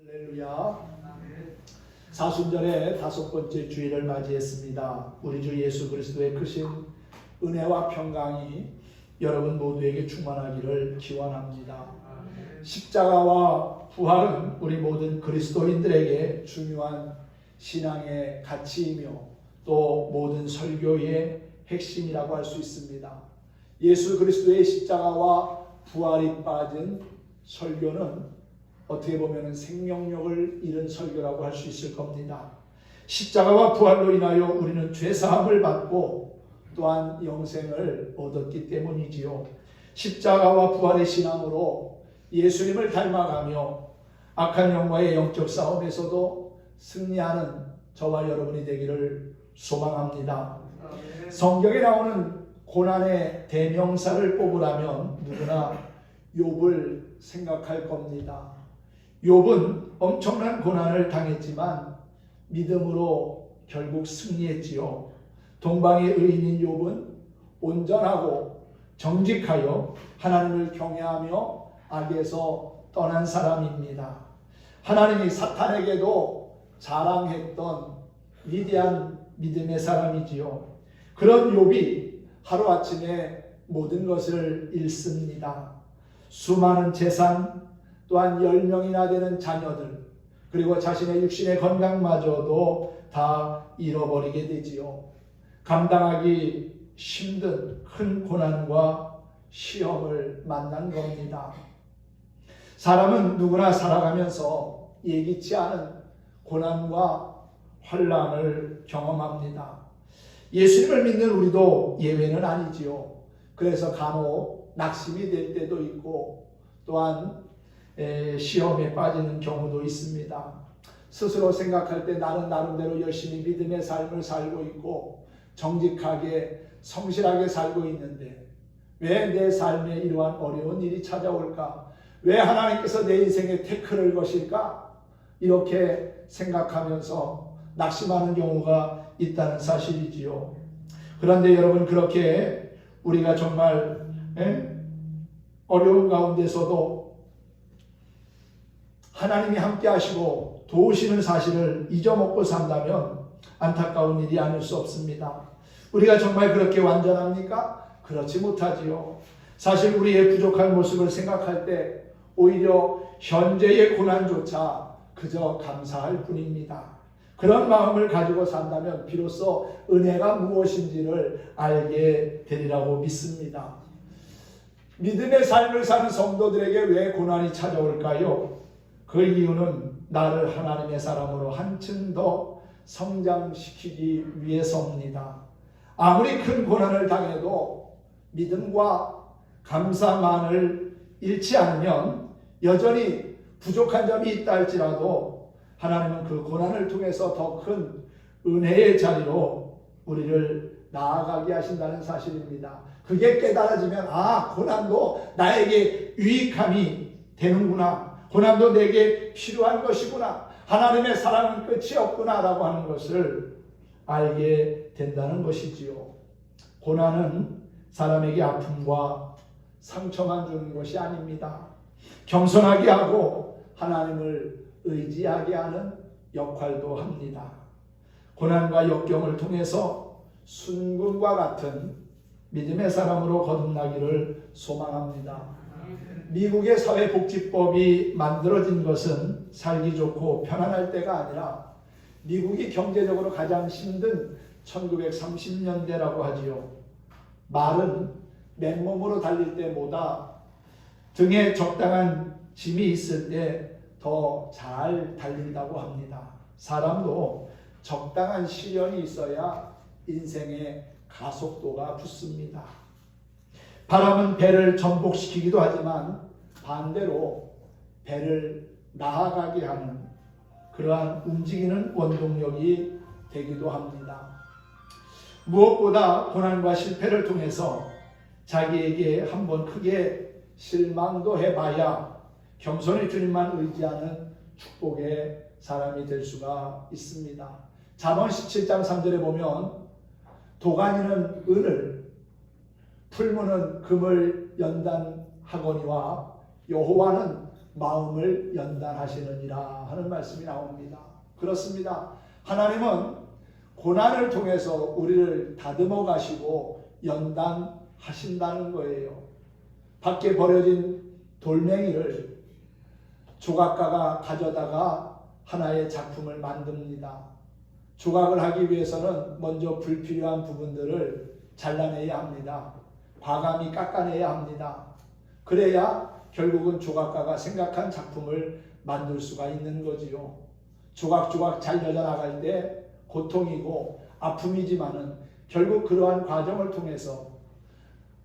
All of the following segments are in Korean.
할렐루야. 사순절의 5번째 주일을 맞이했습니다. 우리 주 예수 그리스도의 크신 은혜와 평강이 여러분 모두에게 충만하기를 기원합니다. 십자가와 부활은 우리 모든 그리스도인들에게 중요한 신앙의 가치이며 또 모든 설교의 핵심이라고 할 수 있습니다. 예수 그리스도의 십자가와 부활이 빠진 설교는 어떻게 보면 생명력을 잃은 설교라고 할 수 있을 겁니다. 십자가와 부활로 인하여 우리는 죄사함을 받고 또한 영생을 얻었기 때문이지요. 십자가와 부활의 신앙으로 예수님을 닮아가며 악한 영과의 영적 싸움에서도 승리하는 저와 여러분이 되기를 소망합니다. 성경에 나오는 고난의 대명사를 뽑으라면 누구나 욥을 생각할 겁니다. 욥은 엄청난 고난을 당했지만 믿음으로 결국 승리했지요. 동방의 의인인 욥은 온전하고 정직하여 하나님을 경외하며 악에서 떠난 사람입니다. 하나님이 사탄에게도 자랑했던 위대한 믿음의 사람이지요. 그런 욥이 하루아침에 모든 것을 잃습니다. 수많은 재산, 또한 10명이나 되는 자녀들, 그리고 자신의 육신의 건강마저도 다 잃어버리게 되지요. 감당하기 힘든 큰 고난과 시험을 만난 겁니다. 사람은 누구나 살아가면서 예기치 않은 고난과 환난을 경험합니다. 예수님을 믿는 우리도 예외는 아니지요. 그래서 간혹 낙심이 될 때도 있고 또한 시험에 빠지는 경우도 있습니다. 스스로 생각할 때 나는 나름대로 열심히 믿음의 삶을 살고 있고 정직하게 성실하게 살고 있는데 왜 내 삶에 이러한 어려운 일이 찾아올까? 왜 하나님께서 내 인생에 태클을 거실까? 이렇게 생각하면서 낙심하는 경우가 있다는 사실이지요. 그런데 여러분, 그렇게 우리가 정말 어려운 가운데서도 하나님이 함께 하시고 도우시는 사실을 잊어먹고 산다면 안타까운 일이 아닐 수 없습니다. 우리가 정말 그렇게 완전합니까? 그렇지 못하지요. 사실 우리의 부족한 모습을 생각할 때 오히려 현재의 고난조차 그저 감사할 뿐입니다. 그런 마음을 가지고 산다면 비로소 은혜가 무엇인지를 알게 되리라고 믿습니다. 믿음의 삶을 사는 성도들에게 왜 고난이 찾아올까요? 그 이유는 나를 하나님의 사람으로 한층 더 성장시키기 위해서입니다. 아무리 큰 고난을 당해도 믿음과 감사만을 잃지 않으면 여전히 부족한 점이 있다 할지라도 하나님은 그 고난을 통해서 더 큰 은혜의 자리로 우리를 나아가게 하신다는 사실입니다. 그게 깨달아지면 고난도 나에게 유익함이 되는구나. 고난도 내게 필요한 것이구나. 하나님의 사랑은 끝이 없구나 라고 하는 것을 알게 된다는 것이지요. 고난은 사람에게 아픔과 상처만 주는 것이 아닙니다. 겸손하게 하고 하나님을 의지하게 하는 역할도 합니다. 고난과 역경을 통해서 순금과 같은 믿음의 사람으로 거듭나기를 소망합니다. 미국의 사회복지법이 만들어진 것은 살기 좋고 편안할 때가 아니라 미국이 경제적으로 가장 힘든 1930년대라고 하지요. 말은 맨몸으로 달릴 때보다 등에 적당한 짐이 있을 때 더 잘 달린다고 합니다. 사람도 적당한 시련이 있어야 인생의 가속도가 붙습니다. 바람은 배를 전복시키기도 하지만 반대로 배를 나아가게 하는 그러한 움직이는 원동력이 되기도 합니다. 무엇보다 고난과 실패를 통해서 자기에게 한번 크게 실망도 해봐야 겸손히 주님만 의지하는 축복의 사람이 될 수가 있습니다. 잠언 17장 3절에 보면 도가니는 은을, 풀무는 금을 연단하거니와 여호와는 마음을 연단하시느니라 하는 말씀이 나옵니다. 그렇습니다. 하나님은 고난을 통해서 우리를 다듬어 가시고 연단하신다는 거예요. 밖에 버려진 돌멩이를 조각가가 가져다가 하나의 작품을 만듭니다. 조각을 하기 위해서는 먼저 불필요한 부분들을 잘라내야 합니다. 과감히 깎아내야 합니다. 그래야 결국은 조각가가 생각한 작품을 만들 수가 있는 거지요. 조각조각 잘려져 나갈 때 고통이고 아픔이지만은 결국 그러한 과정을 통해서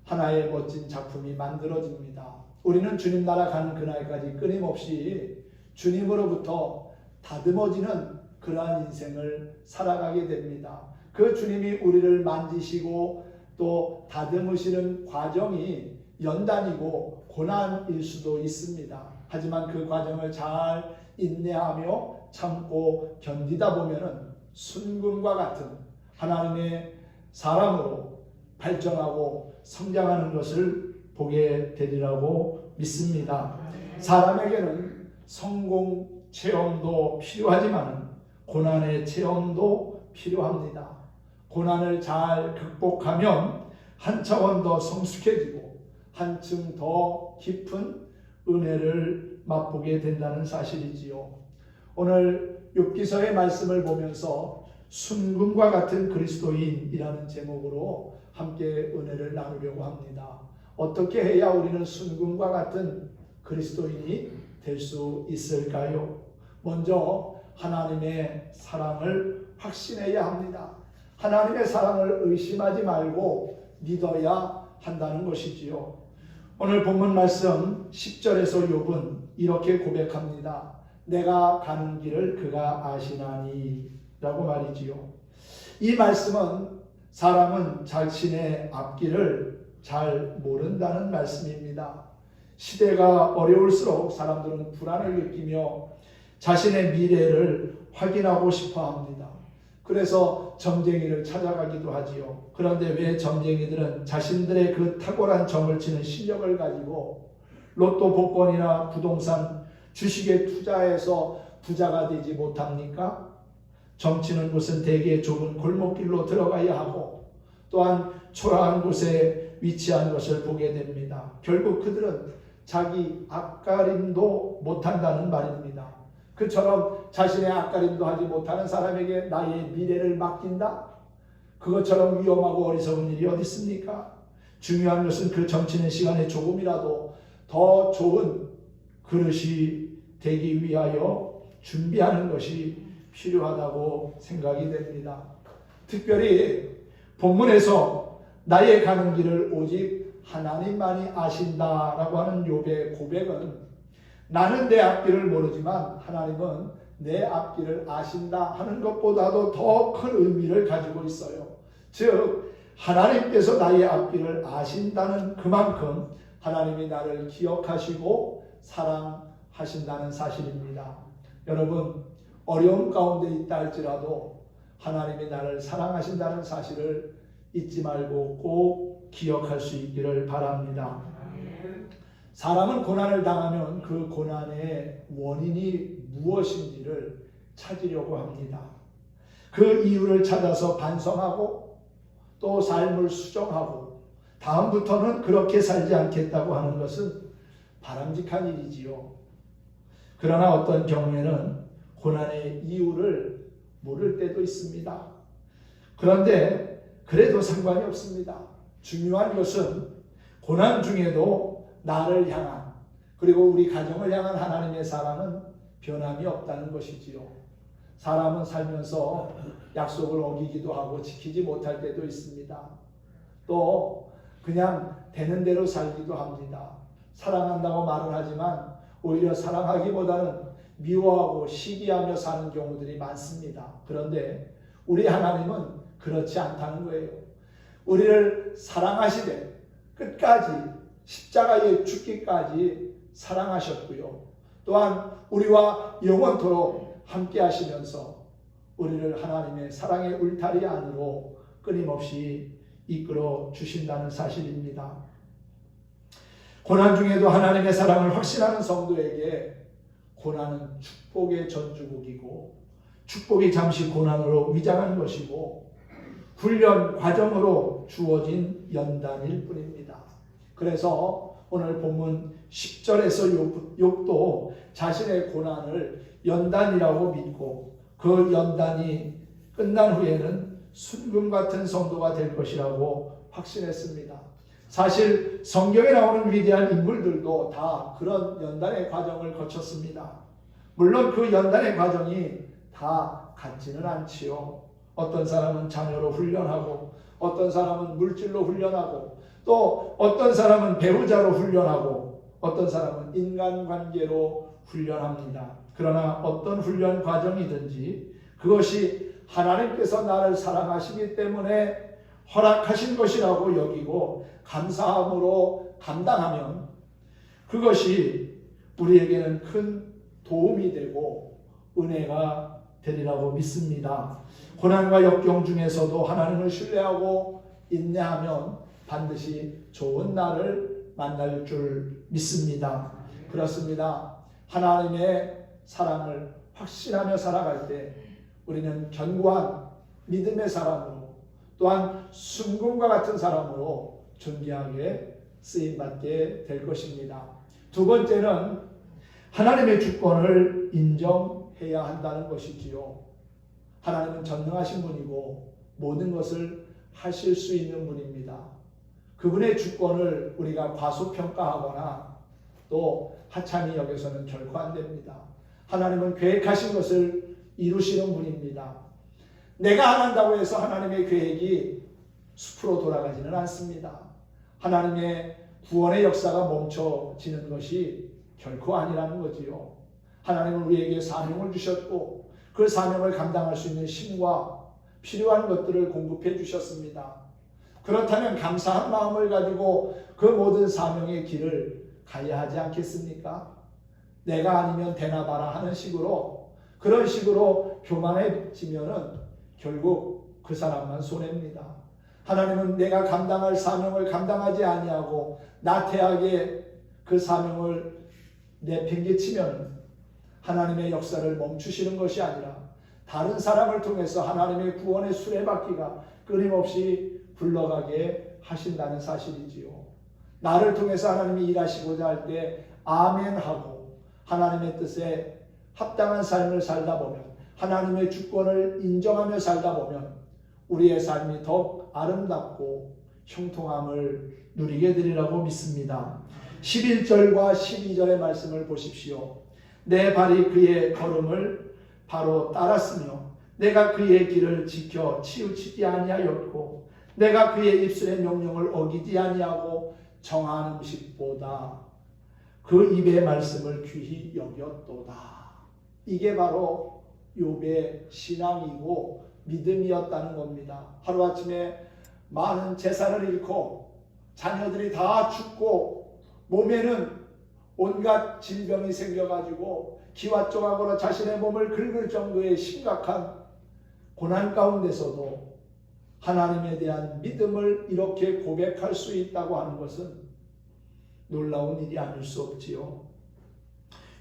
하나의 멋진 작품이 만들어집니다. 우리는 주님 나라 가는 그날까지 끊임없이 주님으로부터 다듬어지는 그러한 인생을 살아가게 됩니다. 그 주님이 우리를 만지시고 또 다듬으시는 과정이 연단이고 고난일 수도 있습니다. 하지만 그 과정을 잘 인내하며 참고 견디다 보면은 순금과 같은 하나님의 사람으로 발전하고 성장하는 것을 보게 되리라고 믿습니다. 사람에게는 성공 체험도 필요하지만 고난의 체험도 필요합니다. 고난을 잘 극복하면 한 차원 더 성숙해지고 한층 더 깊은 은혜를 맛보게 된다는 사실이지요. 오늘 욥기서의 말씀을 보면서 순금과 같은 그리스도인이라는 제목으로 함께 은혜를 나누려고 합니다. 어떻게 해야 우리는 순금과 같은 그리스도인이 될 수 있을까요? 먼저 하나님의 사랑을 확신해야 합니다. 하나님의 사랑을 의심하지 말고 믿어야 한다는 것이지요. 오늘 본문 말씀 10절에서 욥은 이렇게 고백합니다. 내가 가는 길을 그가 아시나니 라고 말이지요. 이 말씀은 사람은 자신의 앞길을 잘 모른다는 말씀입니다. 시대가 어려울수록 사람들은 불안을 느끼며 자신의 미래를 확인하고 싶어 합니다. 그래서 점쟁이를 찾아가기도 하지요. 그런데 왜 점쟁이들은 자신들의 그 탁월한 점을 치는 실력을 가지고 로또 복권이나 부동산 주식에 투자해서 부자가 되지 못합니까? 점치는 곳은 대개 좁은 골목길로 들어가야 하고 또한 초라한 곳에 위치한 것을 보게 됩니다. 결국 그들은 자기 앞가림도 못한다는 말입니다. 그처럼 자신의 앞가림도 하지 못하는 사람에게 나의 미래를 맡긴다? 그것처럼 위험하고 어리석은 일이 어디 있습니까? 중요한 것은 그 점치는 시간에 조금이라도 더 좋은 그릇이 되기 위하여 준비하는 것이 필요하다고 생각이 됩니다. 특별히 본문에서 나의 가는 길을 오직 하나님만이 아신다라고 하는 욥의 고백은 나는 내 앞길을 모르지만 하나님은 내 앞길을 아신다 하는 것보다도 더 큰 의미를 가지고 있어요. 즉 하나님께서 나의 앞길을 아신다는 그만큼 하나님이 나를 기억하시고 사랑하신다는 사실입니다. 여러분 어려움 가운데 있다 할지라도 하나님이 나를 사랑하신다는 사실을 잊지 말고 꼭 기억할 수 있기를 바랍니다. 사람은 고난을 당하면 그 고난의 원인이 무엇인지를 찾으려고 합니다. 그 이유를 찾아서 반성하고 또 삶을 수정하고 다음부터는 그렇게 살지 않겠다고 하는 것은 바람직한 일이지요. 그러나 어떤 경우에는 고난의 이유를 모를 때도 있습니다. 그런데 그래도 상관이 없습니다. 중요한 것은 고난 중에도 나를 향한 그리고 우리 가정을 향한 하나님의 사랑은 변함이 없다는 것이지요. 사람은 살면서 약속을 어기기도 하고 지키지 못할 때도 있습니다. 또 그냥 되는 대로 살기도 합니다. 사랑한다고 말을 하지만 오히려 사랑하기보다는 미워하고 시기하며 사는 경우들이 많습니다. 그런데 우리 하나님은 그렇지 않다는 거예요. 우리를 사랑하시되 끝까지 십자가에 죽기까지 사랑하셨고요. 또한 우리와 영원토록 함께 하시면서 우리를 하나님의 사랑의 울타리 안으로 끊임없이 이끌어 주신다는 사실입니다. 고난 중에도 하나님의 사랑을 확신하는 성도에게 고난은 축복의 전주곡이고 축복이 잠시 고난으로 위장한 것이고 훈련 과정으로 주어진 연단일 뿐입니다. 그래서 오늘 본문 10절에서 욥도 자신의 고난을 연단이라고 믿고 그 연단이 끝난 후에는 순금 같은 성도가 될 것이라고 확신했습니다. 사실 성경에 나오는 위대한 인물들도 다 그런 연단의 과정을 거쳤습니다. 물론 그 연단의 과정이 다 같지는 않지요. 어떤 사람은 자녀로 훈련하고 어떤 사람은 물질로 훈련하고 또 어떤 사람은 배우자로 훈련하고 어떤 사람은 인간관계로 훈련합니다. 그러나 어떤 훈련 과정이든지 그것이 하나님께서 나를 사랑하시기 때문에 허락하신 것이라고 여기고 감사함으로 감당하면 그것이 우리에게는 큰 도움이 되고 은혜가 되리라고 믿습니다. 고난과 역경 중에서도 하나님을 신뢰하고 인내하면 반드시 좋은 날을 만날 줄 믿습니다. 그렇습니다. 하나님의 사랑을 확신하며 살아갈 때 우리는 견고한 믿음의 사람으로 또한 순금과 같은 사람으로 존귀하게 쓰임받게 될 것입니다. 두 번째는 하나님의 주권을 인정해야 한다는 것이지요. 하나님은 전능하신 분이고 모든 것을 하실 수 있는 분입니다. 그분의 주권을 우리가 과소평가하거나 또 하찮이 여겨서는 결코 안 됩니다. 하나님은 계획하신 것을 이루시는 분입니다. 내가 안 한다고 해서 하나님의 계획이 숲으로 돌아가지는 않습니다. 하나님의 구원의 역사가 멈춰지는 것이 결코 아니라는 거지요. 하나님은 우리에게 사명을 주셨고 그 사명을 감당할 수 있는 힘과 필요한 것들을 공급해 주셨습니다. 그렇다면 감사한 마음을 가지고 그 모든 사명의 길을 가야 하지 않겠습니까? 내가 아니면 되나 봐라 하는 식으로 그런 식으로 교만해지면은 결국 그 사람만 손해입니다. 하나님은 내가 감당할 사명을 감당하지 아니하고 나태하게 그 사명을 내팽개치면 하나님의 역사를 멈추시는 것이 아니라 다른 사람을 통해서 하나님의 구원의 수레바퀴가 끊임없이 굴러가게 하신다는 사실이지요. 나를 통해서 하나님이 일하시고자 할 때 아멘하고 하나님의 뜻에 합당한 삶을 살다 보면 하나님의 주권을 인정하며 살다 보면 우리의 삶이 더욱 아름답고 형통함을 누리게 되리라고 믿습니다. 11절과 12절의 말씀을 보십시오. 내 발이 그의 걸음을 바로 따랐으며 내가 그의 길을 지켜 치우치지 아니하였고 내가 그의 입술의 명령을 어기지 아니하고 정한 음식보다 그 입의 말씀을 귀히 여겼도다. 이게 바로 욥의 신앙이고 믿음이었다는 겁니다. 하루아침에 많은 재산을 잃고 자녀들이 다 죽고 몸에는 온갖 질병이 생겨가지고 기와 쪼각으로 자신의 몸을 긁을 정도의 심각한 고난 가운데서도 하나님에 대한 믿음을 이렇게 고백할 수 있다고 하는 것은 놀라운 일이 아닐 수 없지요.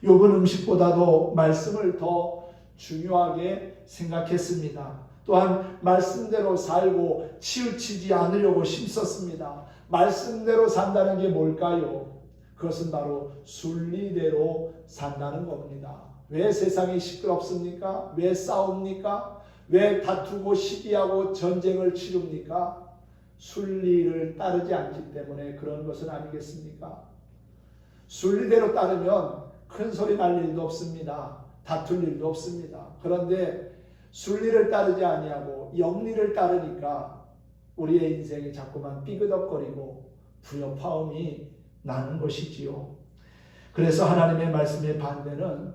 욥은 음식보다도 말씀을 더 중요하게 생각했습니다. 또한 말씀대로 살고 치우치지 않으려고 힘썼습니다. 말씀대로 산다는 게 뭘까요? 그것은 바로 순리대로 산다는 겁니다. 왜 세상이 시끄럽습니까? 왜 싸웁니까? 왜 다투고 시기하고 전쟁을 치릅니까? 순리를 따르지 않기 때문에 그런 것은 아니겠습니까? 순리대로 따르면 큰 소리 날 일도 없습니다. 다툴 일도 없습니다. 그런데 순리를 따르지 아니하고 영리를 따르니까 우리의 인생이 자꾸만 삐그덕거리고 불협화음이 나는 것이지요. 그래서 하나님의 말씀의 반대는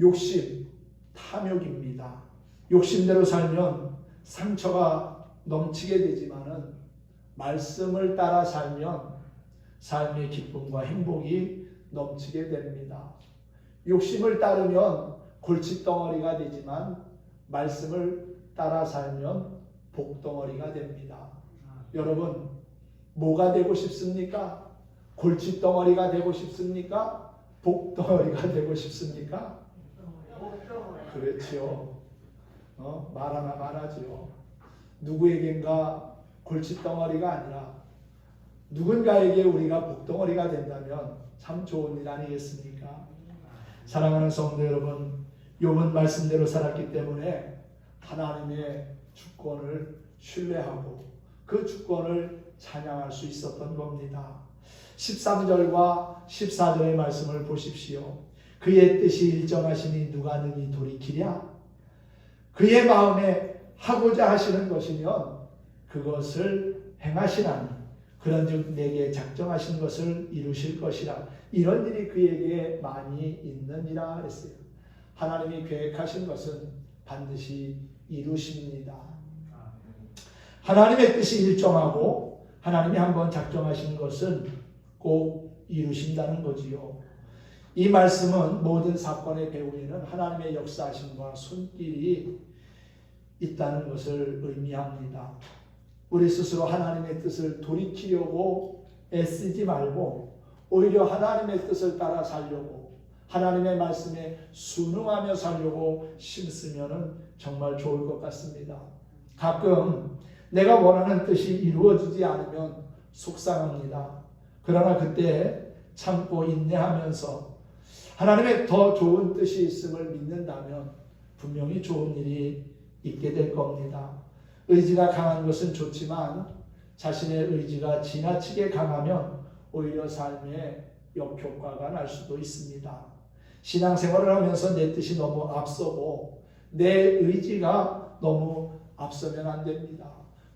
욕심, 탐욕입니다. 욕심대로 살면 상처가 넘치게 되지만은 말씀을 따라 살면 삶의 기쁨과 행복이 넘치게 됩니다. 욕심을 따르면 골칫덩어리가 되지만 말씀을 따라 살면 복덩어리가 됩니다. 여러분, 뭐가 되고 싶습니까? 골칫덩어리가 되고 싶습니까? 복덩어리가 되고 싶습니까? 그렇지요. 말 하나 말하지요. 누구에겐가 골칫덩어리가 아니라 누군가에게 우리가 복덩어리가 된다면 참 좋은 일 아니겠습니까? 사랑하는 성도 여러분, 욥은 말씀대로 살았기 때문에 하나님의 주권을 신뢰하고 그 주권을 찬양할 수 있었던 겁니다. 13절과 14절의 말씀을 보십시오. 그의 뜻이 일정하시니 누가 능히 돌이키랴? 그의 마음에 하고자 하시는 것이면 그것을 행하시나니 그런즉 내게 작정하신 것을 이루실 것이라. 이런 일이 그에게 많이 있느니라 했어요. 하나님이 계획하신 것은 반드시 이루십니다. 하나님의 뜻이 일정하고 하나님이 한번 작정하신 것은 꼭 이루신다는 거지요. 이 말씀은 모든 사건의 배후에는 하나님의 역사하심과 손길이 있다는 것을 의미합니다. 우리 스스로 하나님의 뜻을 돌이키려고 애쓰지 말고 오히려 하나님의 뜻을 따라 살려고 하나님의 말씀에 순응하며 살려고 심으면 정말 좋을 것 같습니다. 가끔 내가 원하는 뜻이 이루어지지 않으면 속상합니다. 그러나 그때 참고 인내하면서 하나님의 더 좋은 뜻이 있음을 믿는다면 분명히 좋은 일이 있게 될 겁니다. 의지가 강한 것은 좋지만 자신의 의지가 지나치게 강하면 오히려 삶에 역효과가 날 수도 있습니다. 신앙생활을 하면서 내 뜻이 너무 앞서고 내 의지가 너무 앞서면 안 됩니다.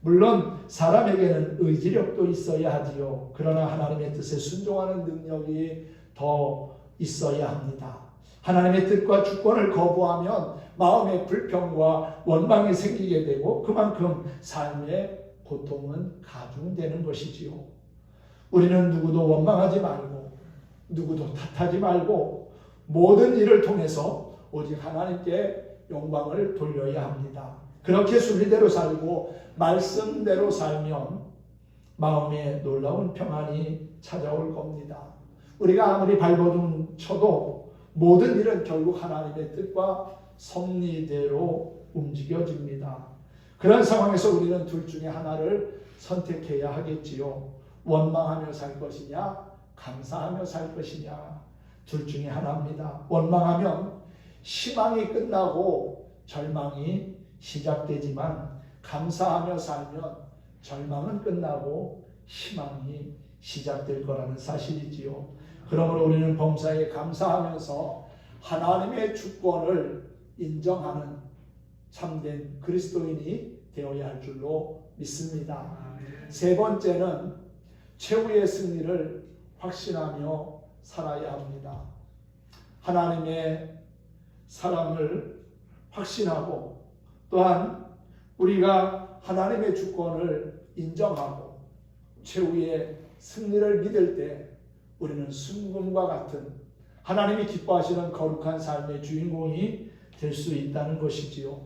물론 사람에게는 의지력도 있어야 하지요. 그러나 하나님의 뜻에 순종하는 능력이 더 있어야 합니다. 하나님의 뜻과 주권을 거부하면 마음의 불평과 원망이 생기게 되고 그만큼 삶의 고통은 가중되는 것이지요. 우리는 누구도 원망하지 말고 누구도 탓하지 말고 모든 일을 통해서 오직 하나님께 영광을 돌려야 합니다. 그렇게 순리대로 살고 말씀대로 살면 마음에 놀라운 평안이 찾아올 겁니다. 우리가 아무리 발버둥 쳐도 모든 일은 결국 하나님의 뜻과 섭리대로 움직여집니다. 그런 상황에서 우리는 둘 중에 하나를 선택해야 하겠지요. 원망하며 살 것이냐, 감사하며 살 것이냐. 둘 중에 하나입니다. 원망하면 희망이 끝나고 절망이 시작되지만 감사하며 살면 절망은 끝나고 희망이 시작될 거라는 사실이지요. 그러므로 우리는 범사에 감사하면서 하나님의 주권을 인정하는 참된 그리스도인이 되어야 할 줄로 믿습니다. 세 번째는 최후의 승리를 확신하며 살아야 합니다. 하나님의 사랑을 확신하고 또한 우리가 하나님의 주권을 인정하고 최후의 승리를 믿을 때 우리는 순금과 같은 하나님이 기뻐하시는 거룩한 삶의 주인공이 될 수 있다는 것이지요.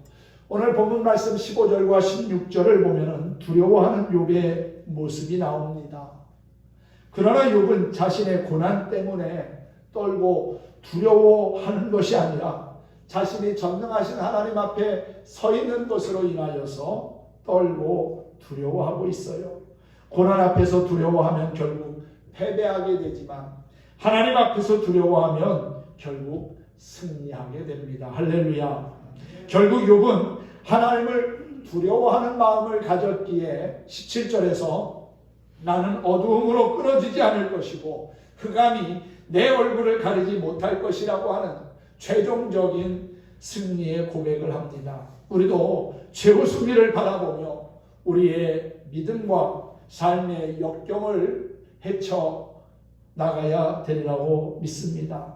오늘 본문 말씀 15절과 16절을 보면 두려워하는 욥의 모습이 나옵니다. 그러나 욥은 자신의 고난 때문에 떨고 두려워하는 것이 아니라 자신이 전능하신 하나님 앞에 서 있는 것으로 인하여서 떨고 두려워하고 있어요. 고난 앞에서 두려워하면 결국 패배하게 되지만 하나님 앞에서 두려워하면 결국 승리하게 됩니다. 할렐루야. 결국 욥은 하나님을 두려워하는 마음을 가졌기에 17절에서 나는 어두움으로 끊어지지 않을 것이고 흑암이 내 얼굴을 가리지 못할 것이라고 하는 최종적인 승리의 고백을 합니다. 우리도 최후 승리를 바라보며 우리의 믿음과 삶의 역경을 헤쳐 나가야 되리라고 믿습니다.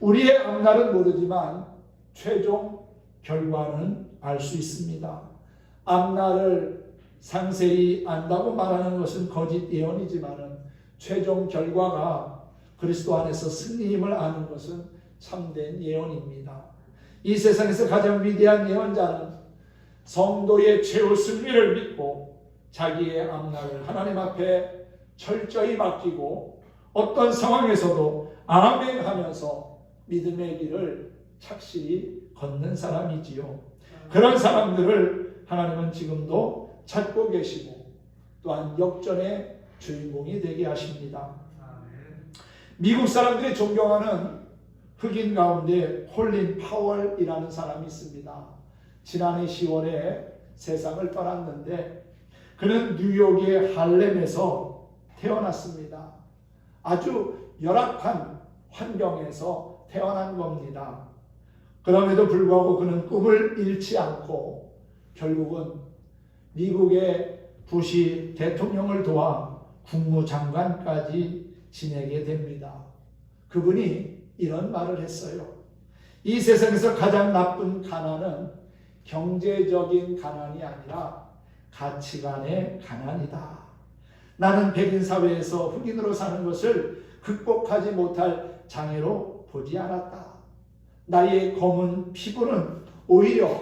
우리의 앞날은 모르지만 최종 결과는 알 수 있습니다. 앞날을 상세히 안다고 말하는 것은 거짓 예언이지만 최종 결과가 그리스도 안에서 승리임을 아는 것은 참된 예언입니다. 이 세상에서 가장 위대한 예언자는 성도의 최후 승리를 믿고 자기의 앞날을 하나님 앞에 철저히 맡기고 어떤 상황에서도 아멘 하면서 믿음의 길을 착실히 걷는 사람이지요. 그런 사람들을 하나님은 지금도 찾고 계시고 또한 역전의 주인공이 되게 하십니다. 미국 사람들이 존경하는 흑인 가운데 콜린 파월이라는 사람이 있습니다. 지난해 10월에 세상을 떠났는데 그는 뉴욕의 할렘에서 태어났습니다. 아주 열악한 환경에서 태어난 겁니다. 그럼에도 불구하고 그는 꿈을 잃지 않고 결국은 미국의 부시 대통령을 도와 국무장관까지 지내게 됩니다. 그분이 이런 말을 했어요. 이 세상에서 가장 나쁜 가난은 경제적인 가난이 아니라 가치관의 가난이다. 나는 백인 사회에서 흑인으로 사는 것을 극복하지 못할 장애로 보지 않았다. 나의 검은 피부는 오히려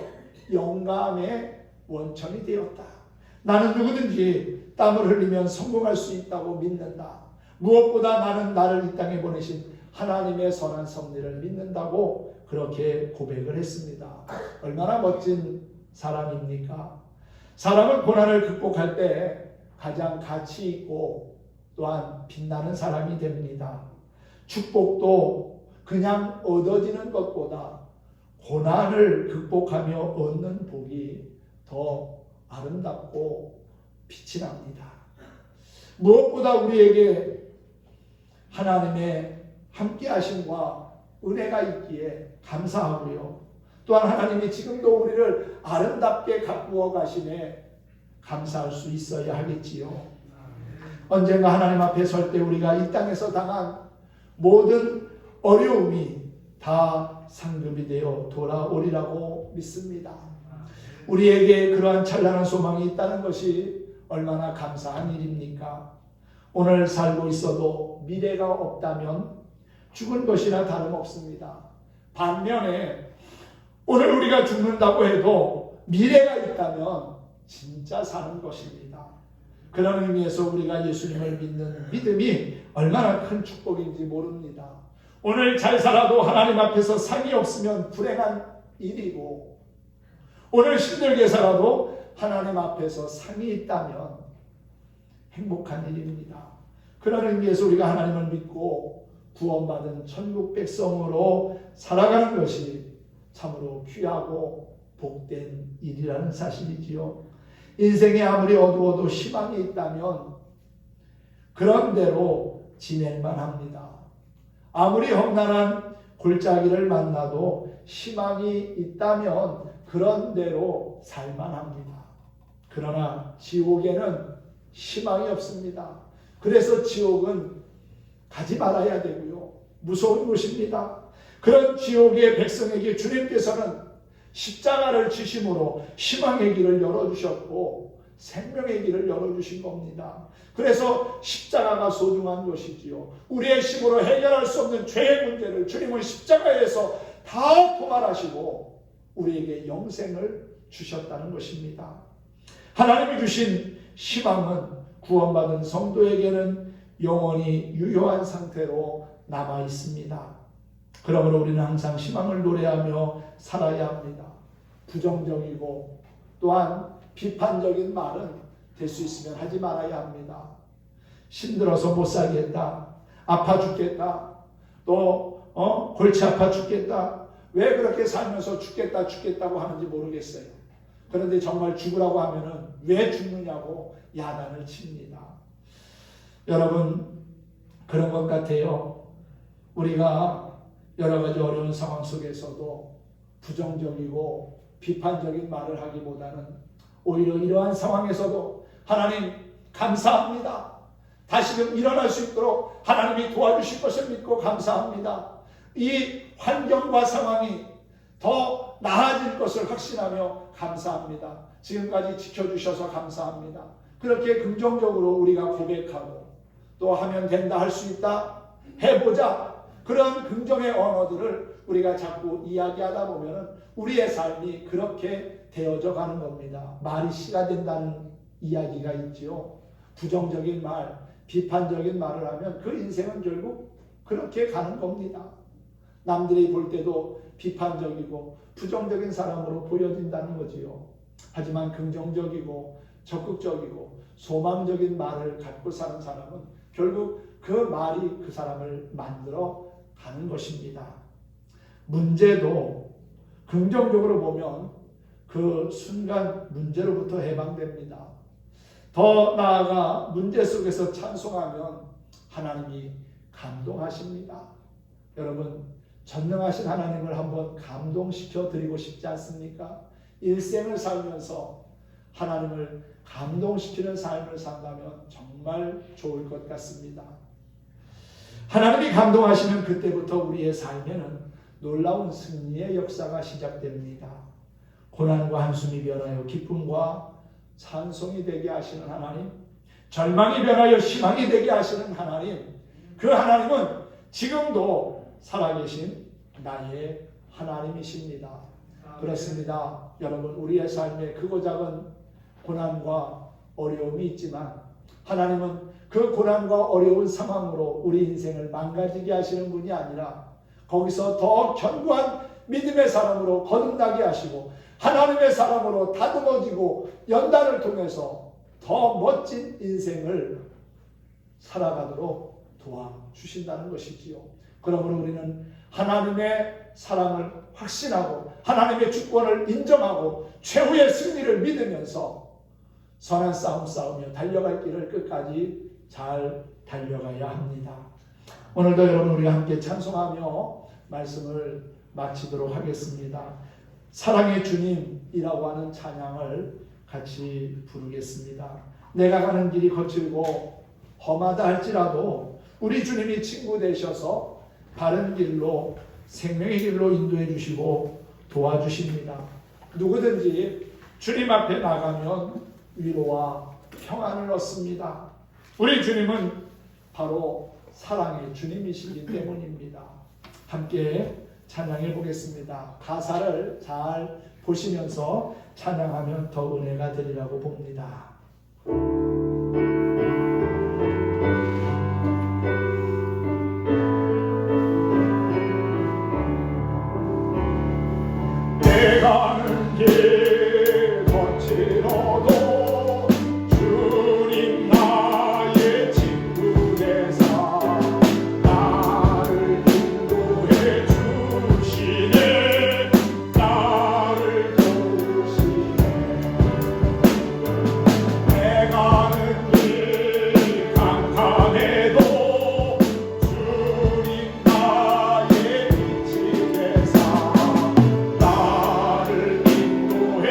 영감의 원천이 되었다. 나는 누구든지 땀을 흘리면 성공할 수 있다고 믿는다. 무엇보다 나는 나를 이 땅에 보내신 하나님의 선한 섭리를 믿는다고 그렇게 고백을 했습니다. 얼마나 멋진 사람입니까? 사람은 고난을 극복할 때 가장 가치 있고 또한 빛나는 사람이 됩니다. 축복도 그냥 얻어지는 것보다 고난을 극복하며 얻는 복이 더 아름답고 빛이 납니다. 무엇보다 우리에게 하나님의 함께하심과 은혜가 있기에 감사하고요. 또한 하나님이 지금도 우리를 아름답게 가꾸어 가심에 감사할 수 있어야 하겠지요. 언젠가 하나님 앞에 설 때 우리가 이 땅에서 당한 모든 어려움이 다 상급이 되어 돌아오리라고 믿습니다. 우리에게 그러한 찬란한 소망이 있다는 것이 얼마나 감사한 일입니까? 오늘 살고 있어도 미래가 없다면 죽은 것이나 다름없습니다. 반면에 오늘 우리가 죽는다고 해도 미래가 있다면 진짜 사는 것입니다. 그런 의미에서 우리가 예수님을 믿는 믿음이 얼마나 큰 축복인지 모릅니다. 오늘 잘 살아도 하나님 앞에서 상이 없으면 불행한 일이고 오늘 힘들게 살아도 하나님 앞에서 상이 있다면 행복한 일입니다. 그런 의미에서 우리가 하나님을 믿고 구원받은 천국 백성으로 살아가는 것이 참으로 귀하고 복된 일이라는 사실이지요. 인생이 아무리 어두워도 희망이 있다면 그런 대로 지낼만 합니다. 아무리 험난한 골짜기를 만나도 희망이 있다면 그런 대로 살만 합니다. 그러나 지옥에는 희망이 없습니다. 그래서 지옥은 가지 말아야 되고요. 무서운 곳입니다. 그런 지옥의 백성에게 주님께서는 십자가를 지심으로 희망의 길을 열어주셨고 생명의 길을 열어주신 겁니다. 그래서 십자가가 소중한 것이지요. 우리의 힘으로 해결할 수 없는 죄의 문제를 주님은 십자가에서 다 포괄하시고 우리에게 영생을 주셨다는 것입니다. 하나님이 주신 희망은 구원받은 성도에게는 영원히 유효한 상태로 남아 있습니다. 그러므로 우리는 항상 희망을 노래하며 살아야 합니다. 부정적이고 또한 비판적인 말은 될 수 있으면 하지 말아야 합니다. 힘들어서 못 살겠다. 아파 죽겠다. 또 골치 아파 죽겠다. 왜 그렇게 살면서 죽겠다고 하는지 모르겠어요. 그런데 정말 죽으라고 하면은 왜 죽느냐고 야단을 칩니다. 여러분 그런 것 같아요. 우리가 여러 가지 어려운 상황 속에서도 부정적이고 비판적인 말을 하기보다는 오히려 이러한 상황에서도 하나님 감사합니다. 다시금 일어날 수 있도록 하나님이 도와주실 것을 믿고 감사합니다. 이 환경과 상황이 더 나아질 것을 확신하며 감사합니다. 지금까지 지켜주셔서 감사합니다. 그렇게 긍정적으로 우리가 고백하고 또 하면 된다, 할 수 있다, 해보자. 그런 긍정의 언어들을 우리가 자꾸 이야기하다 보면 우리의 삶이 그렇게 되어져 가는 겁니다. 말이 씨가 된다는 이야기가 있지요. 부정적인 말, 비판적인 말을 하면 그 인생은 결국 그렇게 가는 겁니다. 남들이 볼 때도 비판적이고 부정적인 사람으로 보여진다는 거지요. 하지만 긍정적이고 적극적이고 소망적인 말을 갖고 사는 사람은 결국 그 말이 그 사람을 만들어 가는 것입니다. 문제도 긍정적으로 보면 그 순간 문제로부터 해방됩니다. 더 나아가 문제 속에서 찬송하면 하나님이 감동하십니다. 여러분, 전능하신 하나님을 한번 감동시켜 드리고 싶지 않습니까? 일생을 살면서 하나님을 감동시키는 삶을 산다면 정말 좋을 것 같습니다. 하나님이 감동하시면 그때부터 우리의 삶에는 놀라운 승리의 역사가 시작됩니다. 고난과 한숨이 변하여 기쁨과 찬송이 되게 하시는 하나님, 절망이 변하여 희망이 되게 하시는 하나님, 그 하나님은 지금도 살아계신 나의 하나님이십니다. 그렇습니다. 여러분, 우리의 삶에 크고 작은 고난과 어려움이 있지만 하나님은 그 고난과 어려운 상황으로 우리 인생을 망가지게 하시는 분이 아니라 거기서 더 견고한 믿음의 사람으로 거듭나게 하시고 하나님의 사람으로 다듬어지고 연단을 통해서 더 멋진 인생을 살아가도록 도와주신다는 것이지요. 그러므로 우리는 하나님의 사랑을 확신하고 하나님의 주권을 인정하고 최후의 승리를 믿으면서 선한 싸움 싸우며 달려갈 길을 끝까지 잘 달려가야 합니다. 오늘도 여러분 우리가 함께 찬송하며 말씀을 마치도록 하겠습니다. 사랑의 주님이라고 하는 찬양을 같이 부르겠습니다. 내가 가는 길이 거칠고 험하다 할지라도 우리 주님이 친구 되셔서 바른 길로 생명의 길로 인도해 주시고 도와주십니다. 누구든지 주님 앞에 나가면 위로와 평안을 얻습니다. 우리 주님은 바로 사랑의 주님이시기 때문입니다. 함께 찬양해 보겠습니다. 가사를 잘 보시면서 찬양하면 더 은혜가 되리라고 봅니다. 내가 가는 길 거칠어도 주님 나의 친구 되사 나를 인도해 주시네. 나를 도우시네. 내 가는 길 캄캄해도 주님 나의 빛이 되사 나를 인도해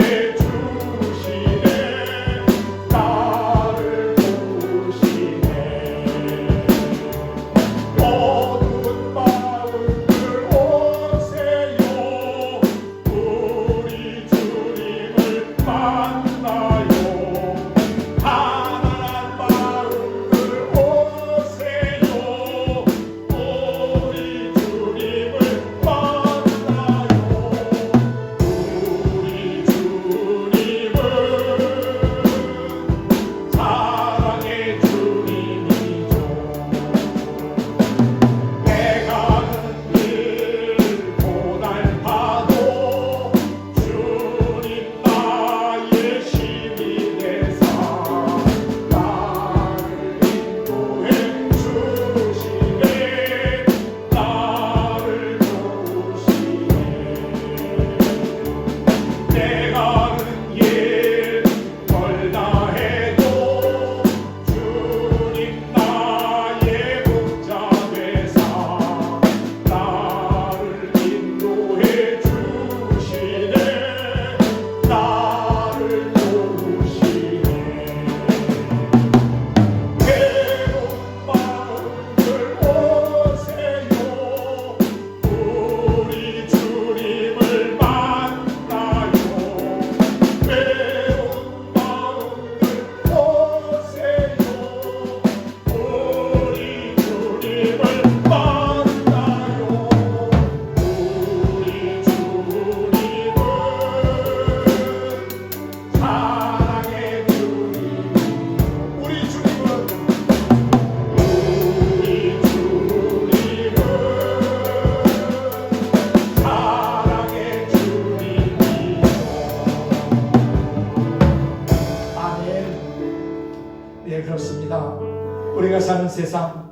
우리가 사는 세상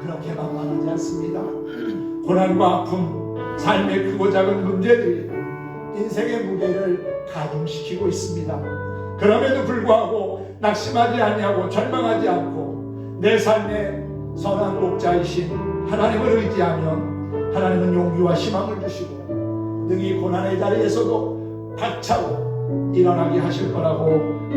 그렇게 만만하지 않습니다. 고난과 아픔, 삶의 크고 작은 문제들이 인생의 무게를 가중시키고 있습니다. 그럼에도 불구하고 낙심하지 아니하고 절망하지 않고 내 삶의 선한 목자이신 하나님을 의지하면 하나님은 용기와 희망을 주시고 능히 고난의 자리에서도 박차고 일어나게 하실 거라고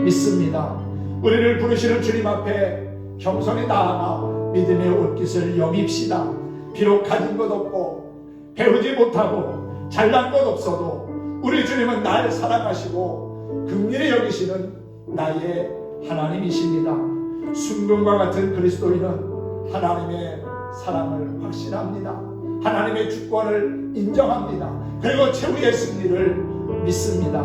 믿습니다. 우리를 부르시는 주님 앞에 겸손히 나아가 믿음의 옷깃을 여밉시다. 비록 가진 것 없고 배우지 못하고 잘난 것 없어도 우리 주님은 날 사랑하시고 긍휼히 여기시는 나의 하나님이십니다. 순금과 같은 그리스도인은 하나님의 사랑을 확신합니다. 하나님의 주권을 인정합니다. 그리고 최후의 승리를 믿습니다.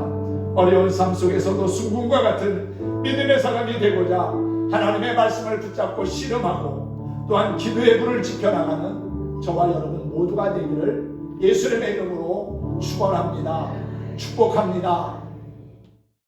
어려운 삶 속에서도 순금과 같은 믿음의 사람이 되고자 하나님의 말씀을 붙잡고 씨름하고 또한 기도의 불을 지켜나가는 저와 여러분 모두가 되기를 예수님의 이름으로 축원합니다. 축복합니다.